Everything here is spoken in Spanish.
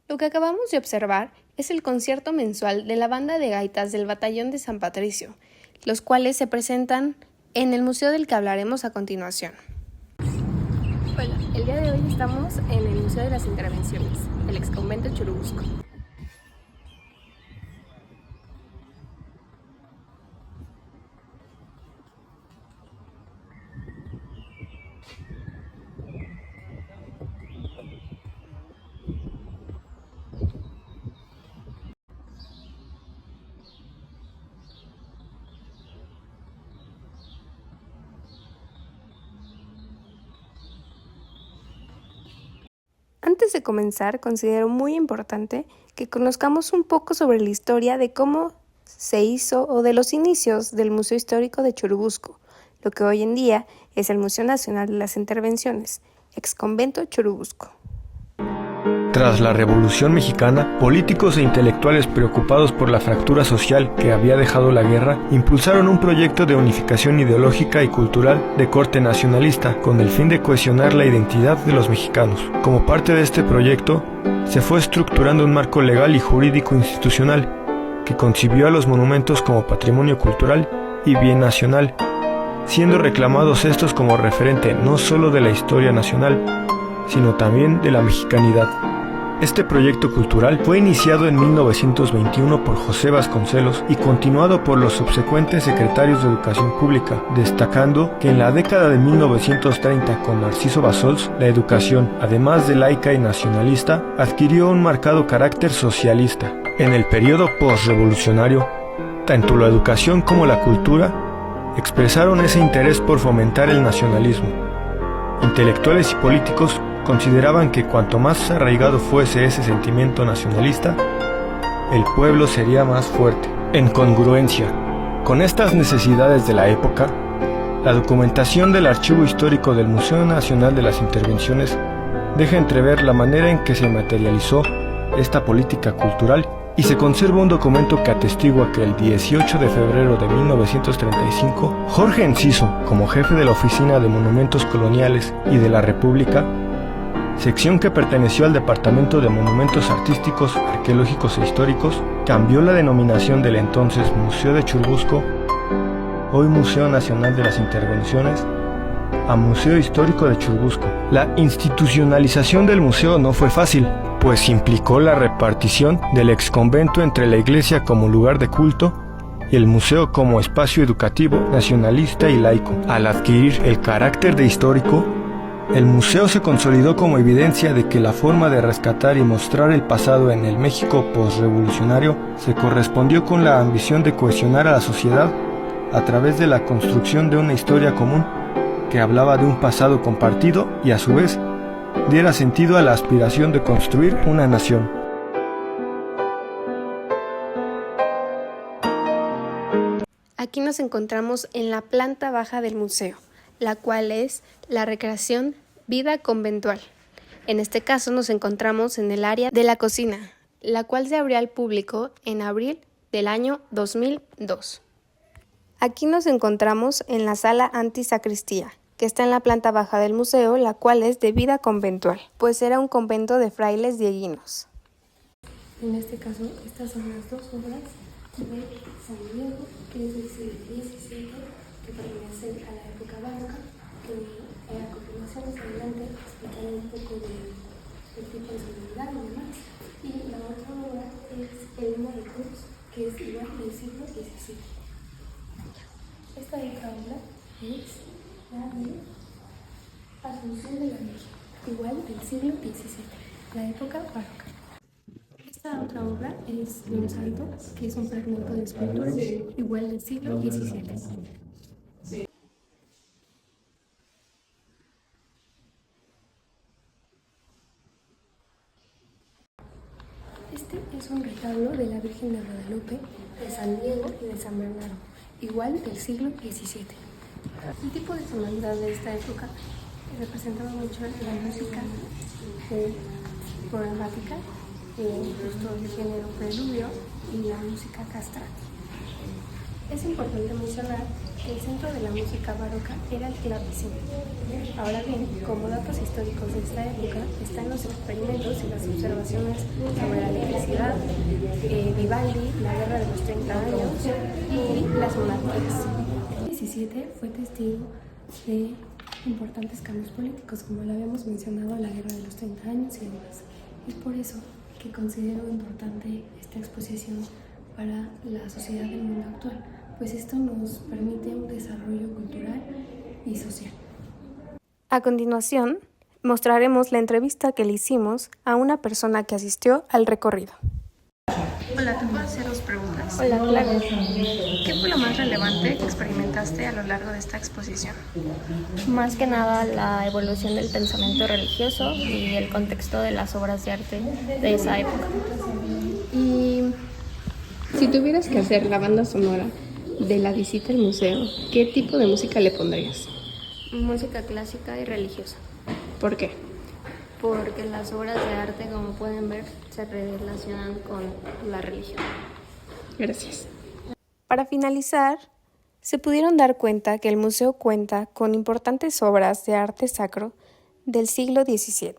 Lo que acabamos de observar es el concierto mensual de la banda de gaitas del Batallón de San Patricio, los cuales se presentan en el museo del que hablaremos a continuación. Hola, el día de hoy estamos en el Museo de las Intervenciones, el exconvento Churubusco. Antes de comenzar, considero muy importante que conozcamos un poco sobre la historia de cómo se hizo o de los inicios del Museo Histórico de Churubusco, lo que hoy en día es el Museo Nacional de las Intervenciones, exconvento Churubusco. Tras la Revolución Mexicana, políticos e intelectuales preocupados por la fractura social que había dejado la guerra, impulsaron un proyecto de unificación ideológica y cultural de corte nacionalista, con el fin de cohesionar la identidad de los mexicanos. Como parte de este proyecto, se fue estructurando un marco legal y jurídico institucional, que concibió a los monumentos como patrimonio cultural y bien nacional, siendo reclamados estos como referente no solo de la historia nacional, sino también de la mexicanidad. Este proyecto cultural fue iniciado en 1921 por José Vasconcelos y continuado por los subsecuentes secretarios de Educación Pública, destacando que en la década de 1930 con Narciso Bassols, la educación, además de laica y nacionalista, adquirió un marcado carácter socialista. En el periodo postrevolucionario, tanto la educación como la cultura expresaron ese interés por fomentar el nacionalismo. Intelectuales y políticos consideraban que cuanto más arraigado fuese ese sentimiento nacionalista, el pueblo sería más fuerte. En congruencia con estas necesidades de la época, la documentación del Archivo Histórico del Museo Nacional de las Intervenciones deja entrever la manera en que se materializó esta política cultural y se conserva un documento que atestigua que el 18 de febrero de 1935, Jorge Enciso, como jefe de la Oficina de Monumentos Coloniales y de la República, sección que perteneció al Departamento de Monumentos Artísticos, Arqueológicos e Históricos, cambió la denominación del entonces Museo de Churubusco, hoy Museo Nacional de las Intervenciones, a Museo Histórico de Churubusco. La institucionalización del museo no fue fácil, pues implicó la repartición del exconvento entre la iglesia como lugar de culto y el museo como espacio educativo, nacionalista y laico. Al adquirir el carácter de histórico, el museo se consolidó como evidencia de que la forma de rescatar y mostrar el pasado en el México postrevolucionario se correspondió con la ambición de cohesionar a la sociedad a través de la construcción de una historia común que hablaba de un pasado compartido y a su vez diera sentido a la aspiración de construir una nación. Aquí nos encontramos en la planta baja del museo, la cual es la recreación vida conventual. En este caso nos encontramos en el área de la cocina, la cual se abrió al público en abril del año 2002. Aquí nos encontramos en la sala antisacristía, que está en la planta baja del museo, la cual es de vida conventual, pues era un convento de frailes dieguinos. En este caso, estas son las dos obras de San Diego, que es del siglo XVII, que pertenecen a la época barroca, que a continuación más adelante explicaré un poco del tipo de solemnidad y demás. Y la otra obra es el Himno de Cruz, que es igual del siglo XVII. Esta otra obra es la de Asunción de la Virgen, igual del siglo XVII, la época barroca. Esta otra obra es de un santo, que es un fragmento de escultura, igual del siglo XVII. Este es un retablo de la Virgen de Guadalupe, de San Diego y de San Bernardo, igual del siglo XVII. El tipo de solemnidad de esta época representaba mucho la música programática, justo el género preludio y la música castrati. Es importante mencionar El centro de la música barroca era el clavecín. Ahora bien, como datos históricos de esta época están los experimentos y las observaciones sobre la electricidad, Vivaldi, la Guerra de los 30 años y las monarquías. El 17 fue testigo de importantes cambios políticos, como lo habíamos mencionado, la Guerra de los 30 años y demás. Es por eso que considero importante esta exposición para la sociedad del mundo actual, pues esto nos permite un desarrollo cultural y social. A continuación, mostraremos la entrevista que le hicimos a una persona que asistió al recorrido. Hola, ¿te puedo hacer 2 preguntas? Hola, claro. ¿Qué fue lo más relevante que experimentaste a lo largo de esta exposición? Más que nada la evolución del pensamiento religioso y el contexto de las obras de arte de esa época. Y si tuvieras que hacer la banda sonora de la visita al museo, ¿qué tipo de música le pondrías? Música clásica y religiosa, ¿Por qué? porque las obras de arte, como pueden ver, se relacionan con la religión. Gracias. Para finalizar, se pudieron dar cuenta que el museo cuenta con importantes obras de arte sacro del siglo XVII.